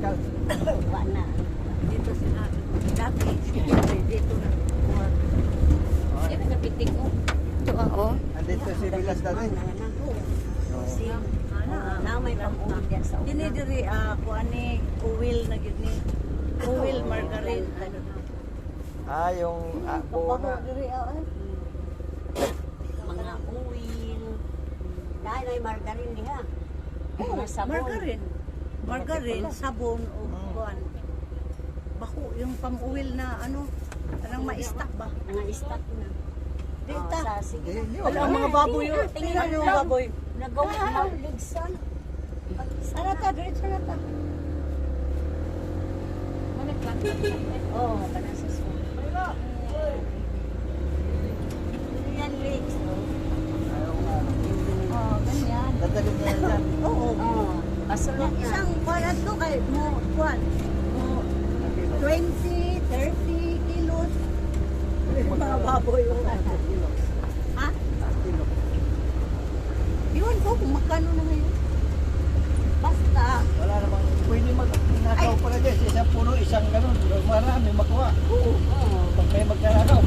Pascal. Wala. Dito sila. Dati, dito na. Yan ang napitik ko. Ito oh. Andito si Vilas dati. Na may pang-uwi diyan sa una. Dinidiri, kuha ni Uwil na gid ni. Uwil Margarine. Ah, yung buo na. Mga uwil. Dahil ay margarine diha. Mga sabon. Margarine. Margarine, sabon o kuan. Bako, yung pang-uwil na ano, anong ma-stack ba? Mga istak na. Dita. Sige. Wala ang mga baboy yun. Tingnan yung baboy. Nagawa ng ligsan. Sana ta, diretso na ta. Oo, panasa sa. Yan, legs. Ayaw nga. Oo, ganyan. Dadalhin niya yan. Oo. Oo. Pasulok na. Isang kuan to kay mo kuan. Mo 20, 30 kilos. Mga baboy yung ha? Kilo. Iwan ko kung magkano na ngayon. Basta. Wala namang pwede magnakaw pala dyan. Isang puno, isang ganun. Marami makuha. Oo. Pag may magnakaw,